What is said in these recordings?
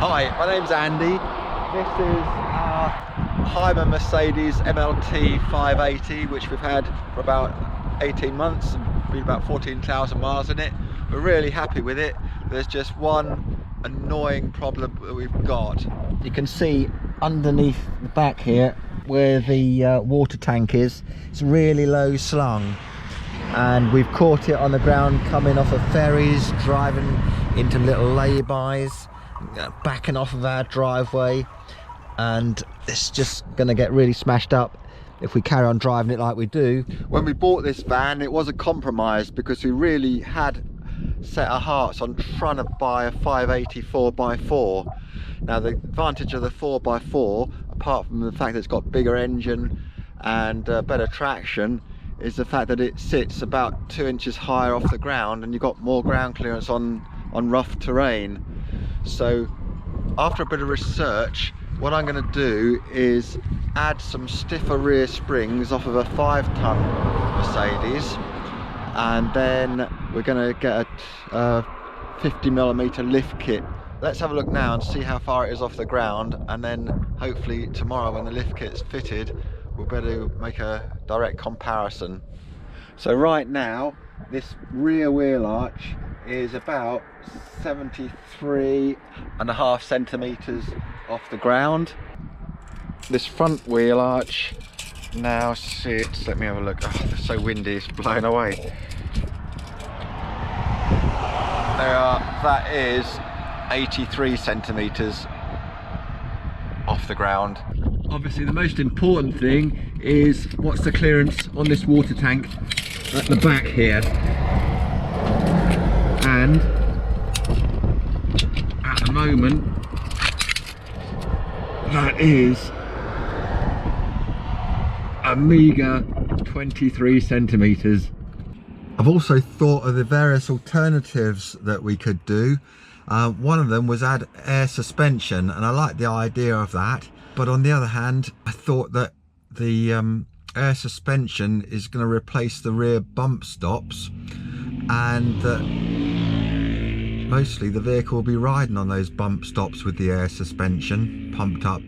Hi, my name's Andy. This is our Hymer Mercedes MLT580, which we've had for about 18 months and been about 14,000 miles in it. We're really happy with it. There's just one annoying problem that we've got. You can see underneath the back here where the water tank is, it's really low slung. And we've caught it on the ground coming off of ferries, driving into little lay-bys, backing off of our driveway, and it's just going to get really smashed up if we carry on driving it like we do. When we bought this van, it was a compromise because we really had set our hearts on trying to buy a 580 4x4. Now the advantage of the 4x4, apart from the fact that it's got bigger engine and better traction, is the fact that it sits about 2 inches higher off the ground and you've got more ground clearance on rough terrain. So after a bit of research, what I'm going to do is add some stiffer rear springs off of a 5-ton Mercedes, and then we're going to get a 50mm lift kit. Let's have a look now and see how far it is off the ground, and then hopefully tomorrow when the lift kit's fitted we'll be able to make a direct comparison. So right now this rear wheel arch is about 73.5 centimeters off the ground. This front wheel arch now sits, let me have a look, oh, it's so windy, it's blowing away. That is 83 centimeters off the ground. Obviously the most important thing is what's the clearance on this water tank at the back here, and at the moment that is a meager 23 centimeters. I've also thought of the various alternatives that we could do. One of them was add air suspension, and I like the idea of that. But on the other hand, I thought that the air suspension is going to replace the rear bump stops, and that mostly the vehicle will be riding on those bump stops with the air suspension pumped up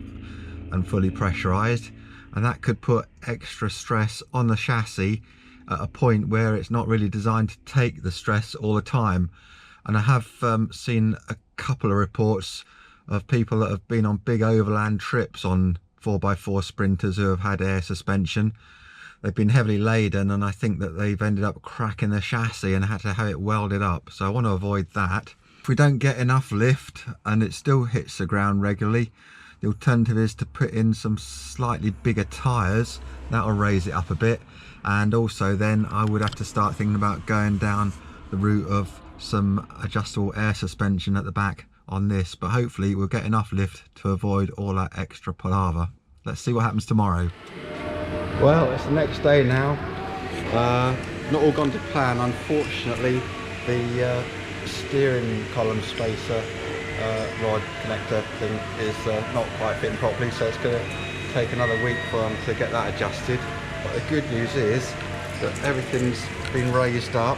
and fully pressurized, and that could put extra stress on the chassis at a point where it's not really designed to take the stress all the time. And I have seen a couple of reports of people that have been on big overland trips on 4x4 sprinters who have had air suspension. They've been heavily laden, and I think that they've ended up cracking the chassis and had to have it welded up. So I want to avoid that. If we don't get enough lift and it still hits the ground regularly, the alternative is to put in some slightly bigger tyres. That'll raise it up a bit. And also then I would have to start thinking about going down the route of some adjustable air suspension at the back on this, but hopefully we'll get enough lift to avoid all that extra palaver. Let's see what happens tomorrow. Well, it's the next day now. Not all gone to plan, unfortunately. The steering column spacer rod connector thing is not quite fitting properly, so it's going to take another week for them to get that adjusted. But the good news is that everything's been raised up,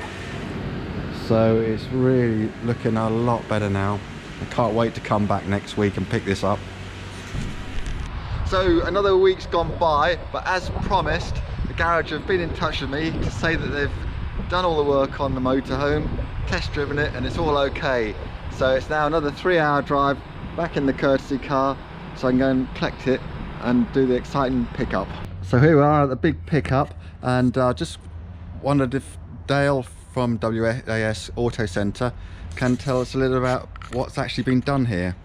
so it's really looking a lot better now. I can't wait to come back next week and pick this up. So another week's gone by, but as promised, the garage have been in touch with me to say that they've done all the work on the motorhome, test driven it, and it's all okay. So it's now another 3-hour drive back in the courtesy car, so I can go and collect it and do the exciting pickup. So here we are at the big pickup, and I just wondered if Dale from WAS Auto Centre can tell us a little about what's actually been done here.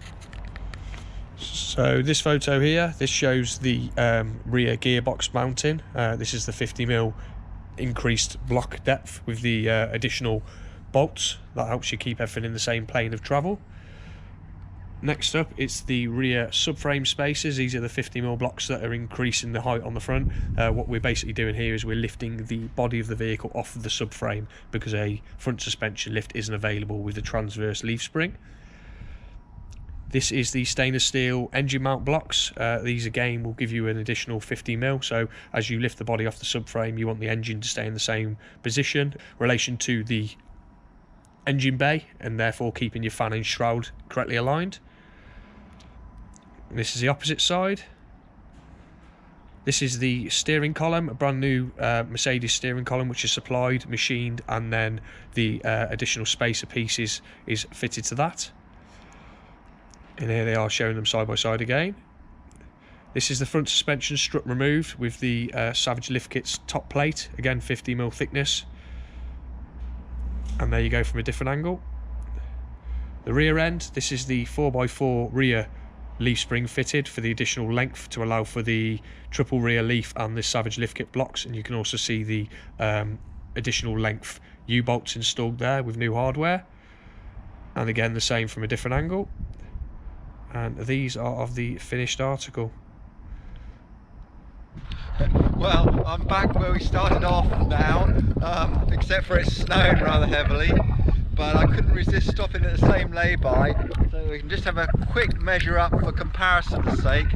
So this photo here, this shows the rear gearbox mounting. This is the 50mm increased block depth with the additional bolts. That helps you keep everything in the same plane of travel. Next up, it's the rear subframe spaces. These are the 50mm blocks that are increasing the height on the front. What we're basically doing here is we're lifting the body of the vehicle off of the subframe because a front suspension lift isn't available with the transverse leaf spring. This is the stainless steel engine mount blocks. These again will give you an additional 50mm, so as you lift the body off the subframe you want the engine to stay in the same position in relation to the engine bay, and therefore keeping your fan and shroud correctly aligned. This is the opposite side. This is the steering column, a brand new Mercedes steering column, which is supplied, machined, and then the additional spacer pieces is fitted to that. And here they are showing them side by side again. This is the front suspension strut removed with the Savage Lift Kit's top plate, again 50mm thickness. And there you go from a different angle. The rear end, this is the 4x4 rear leaf spring fitted for the additional length to allow for the triple rear leaf and the Savage Lift Kit blocks, and you can also see the additional length U-bolts installed there with new hardware, and again the same from a different angle. And these are of the finished article. Well, I'm back where we started off now, except for it's snowing rather heavily, but I couldn't resist stopping at the same lay-by, so we can just have a quick measure up for comparison's sake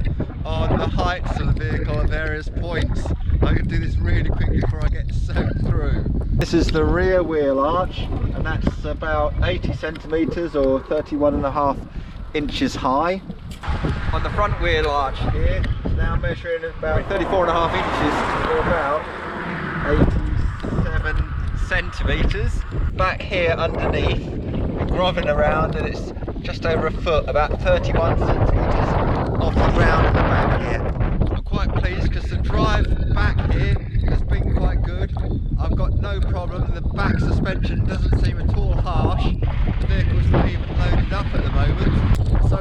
on the heights of the vehicle at various points. I can do this really quickly before I get soaked through. This is the rear wheel arch, and that's about 80 centimetres or 31.5 inches high. On the front wheel arch here, it's now measuring about 34.5 inches or about 87 centimetres. Back here underneath, we're groveling around and it's just over a foot, about 31 centimetres off the ground at the back here. I'm quite pleased because the drive back here has been quite good. I've got no problem, the back suspension doesn't seem at all harsh. The vehicle's not even loaded up at the moment, so